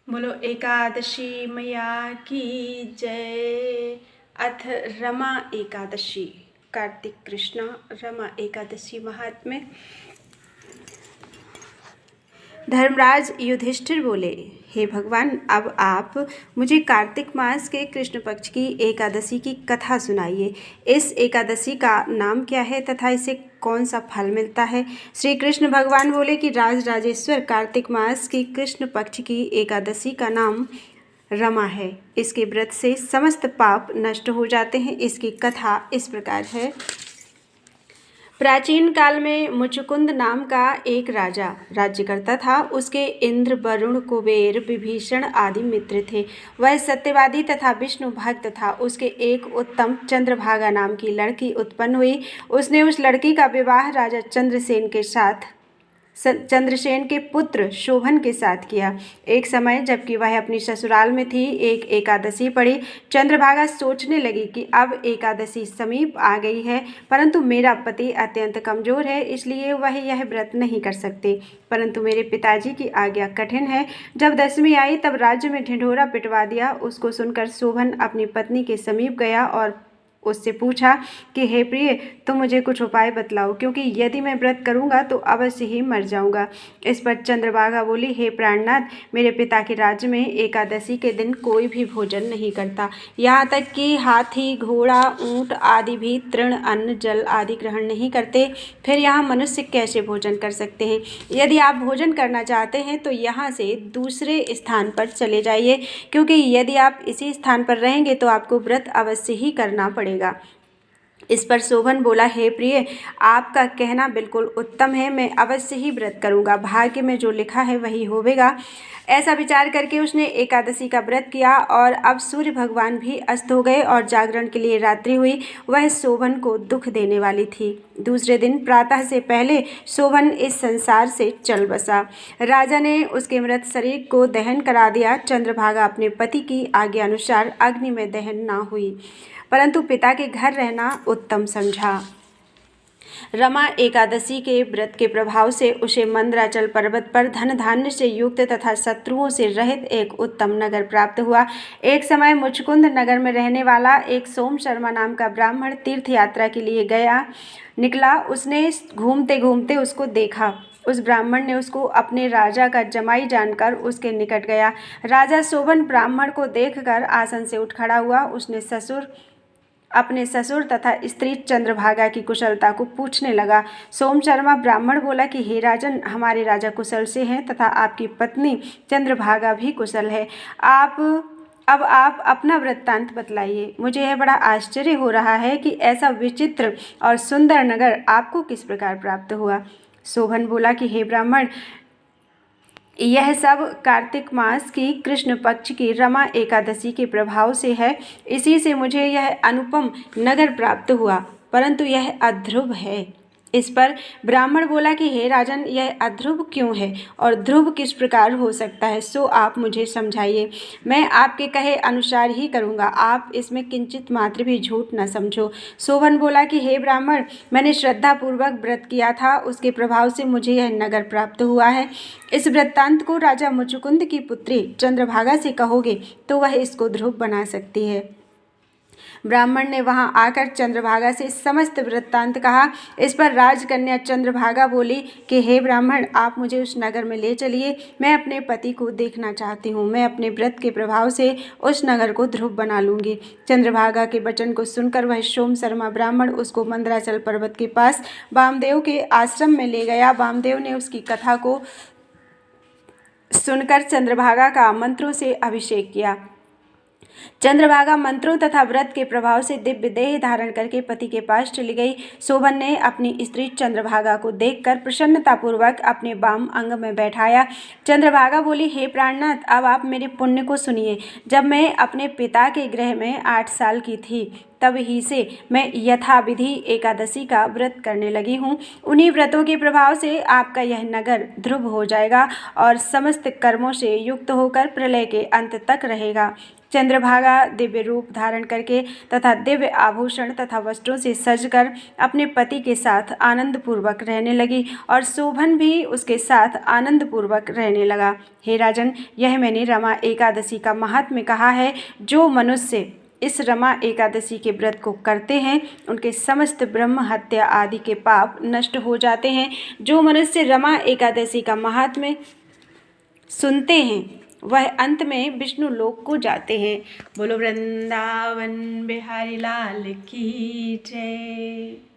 बोलो एकादशी मैया की जय। अथ रमा एकादशी। कार्तिक कृष्णा रमा एकादशी महात्म्य। धर्मराज युधिष्ठिर बोले, हे भगवान, अब आप मुझे कार्तिक मास के कृष्ण पक्ष की एकादशी की कथा सुनाइए। इस एकादशी का नाम क्या है तथा इसे कौन सा फल मिलता है? श्री कृष्ण भगवान बोले कि राजराजेश्वर, कार्तिक मास की कृष्ण पक्ष की एकादशी का नाम रमा है। इसके व्रत से समस्त पाप नष्ट हो जाते हैं। इसकी कथा इस प्रकार है। प्राचीन काल में मुचुकुंद नाम का एक राजा राज्य करता था। उसके इंद्र, वरुण, कुबेर, विभीषण आदि मित्र थे। वह सत्यवादी तथा विष्णु भक्त था। उसके एक उत्तम चंद्रभागा नाम की लड़की उत्पन्न हुई। उसने उस लड़की का विवाह राजा चंद्रसेन के पुत्र शोभन के साथ किया। एक समय जबकि वह अपनी ससुराल में थी, एक एकादशी पड़ी। चंद्रभागा सोचने लगी कि अब एकादशी समीप आ गई है, परंतु मेरा पति अत्यंत कमजोर है, इसलिए वह यह व्रत नहीं कर सकते। परंतु मेरे पिताजी की आज्ञा कठिन है। जब दशमी आई तब राज्य में ढिंढोरा पिटवा दिया। उसको सुनकर शोभन अपनी पत्नी के समीप गया और उससे पूछा कि हे प्रिय, तुम मुझे कुछ उपाय बतलाओ, क्योंकि यदि मैं व्रत करूंगा तो अवश्य ही मर जाऊंगा। इस पर चंद्रभागा बोली, हे प्राणनाथ, मेरे पिता के राज्य में एकादशी के दिन कोई भी भोजन नहीं करता। यहाँ तक कि हाथी, घोड़ा, ऊंट आदि भी तृण, अन्न, जल आदि ग्रहण नहीं करते। फिर यहाँ मनुष्य कैसे भोजन कर सकते हैं? यदि आप भोजन करना चाहते हैं तो यहाँ से दूसरे स्थान पर चले जाइए, क्योंकि यदि आप इसी स्थान पर रहेंगे तो आपको व्रत अवश्य ही करना पड़ेगा। इस पर शोभन बोला, हे प्रिय, आपका कहना बिल्कुल उत्तम है। मैं अवश्य ही व्रत करूंगा। भाग्य में जो लिखा है वही होवेगा। ऐसा विचार करके उसने एकादशी का व्रत किया और अब सूर्य भगवान भी अस्त हो गए और जागरण के लिए रात्रि हुई। वह शोभन को दुख देने वाली थी। दूसरे दिन प्रातः से पहले शोभन इस संसार से चल बसा। राजा ने उसके मृत शरीर को दहन करा दिया। चंद्रभागा अपने पति की आज्ञा अनुसार अग्नि में दहन न हुई, परंतु पिता के घर रहना उत्तम समझा। रमा एकादशी के व्रत के प्रभाव से उसे मंदराचल पर्वत पर धन धान्य से युक्त तथा शत्रुओं से रहित एक उत्तम नगर प्राप्त हुआ। एक समय मुचकुंद नगर में रहने वाला एक सोम शर्मा नाम का ब्राह्मण तीर्थ यात्रा के लिए निकला। उसने घूमते घूमते उसको देखा। उस ब्राह्मण ने उसको अपने राजा का जमाई जानकर उसके निकट गया। राजा शोभन ब्राह्मण को देखकर आसन से उठ खड़ा हुआ। उसने अपने ससुर तथा स्त्री चंद्रभागा की कुशलता को पूछने लगा। सोम शर्मा ब्राह्मण बोला कि हे राजन, हमारे राजा कुशल से हैं तथा आपकी पत्नी चंद्रभागा भी कुशल है। अब आप अपना वृत्तांत बतलाइए। मुझे यह बड़ा आश्चर्य हो रहा है कि ऐसा विचित्र और सुंदर नगर आपको किस प्रकार प्राप्त हुआ। शोभन बोला कि हे ब्राह्मण, यह सब कार्तिक मास की कृष्ण पक्ष की रमा एकादशी के प्रभाव से है। इसी से मुझे यह अनुपम नगर प्राप्त हुआ, परंतु यह अध्रुव है। इस पर ब्राह्मण बोला कि हे राजन, यह अध्रुव क्यों है और ध्रुव किस प्रकार हो सकता है, सो आप मुझे समझाइए। मैं आपके कहे अनुसार ही करूँगा। आप इसमें किंचित मात्र भी झूठ न समझो। शोभन बोला कि हे ब्राह्मण, मैंने श्रद्धापूर्वक व्रत किया था, उसके प्रभाव से मुझे यह नगर प्राप्त हुआ है। इस वृत्तांत को राजा मुचुकुंद की पुत्री चंद्रभागा से कहोगे तो वह इसको ध्रुव बना सकती है। ब्राह्मण ने वहां आकर चंद्रभागा से समस्त वृत्तांत कहा। इस पर राजकन्या चंद्रभागा बोली कि हे ब्राह्मण, आप मुझे उस नगर में ले चलिए। मैं अपने पति को देखना चाहती हूँ। मैं अपने व्रत के प्रभाव से उस नगर को ध्रुव बना लूंगी। चंद्रभागा के वचन को सुनकर वह सोम शर्मा ब्राह्मण उसको मंदराचल पर्वत के पास वामदेव के आश्रम में ले गया। वामदेव ने उसकी कथा को सुनकर चंद्रभागा का मंत्रों से अभिषेक किया। चंद्रभागा मंत्रों तथा व्रत के प्रभाव से दिव्य देह धारण करके पति के पास चली गई। शोभन ने अपनी स्त्री चंद्रभागा को देखकर प्रसन्नतापूर्वक अपने वाम अंग में बैठाया। चंद्रभागा बोली, हे प्राणनाथ, अब आप मेरे पुण्य को सुनिए। जब मैं अपने पिता के गृह में 8 साल की थी, तब ही से मैं यथाविधि एकादशी का व्रत करने लगी हूँ। उन्हीं व्रतों के प्रभाव से आपका यह नगर ध्रुव हो जाएगा और समस्त कर्मों से युक्त होकर प्रलय के अंत तक रहेगा। चंद्रभागा का दिव्य रूप धारण करके तथा दिव्य आभूषण तथा वस्त्रों से सजकर अपने पति के साथ आनंद पूर्वक रहने लगी और शोभन भी उसके साथ आनंद पूर्वक रहने लगा। हे राजन, यह मैंने रमा एकादशी का महात्म्य कहा है। जो मनुष्य इस रमा एकादशी के व्रत को करते हैं उनके समस्त ब्रह्म हत्या आदि के पाप नष्ट हो जाते हैं। जो मनुष्य रमा एकादशी का महात्म्य सुनते हैं वह अंत में विष्णु लोक को जाते हैं। बोलो वृंदावन बिहारी लाल की जय।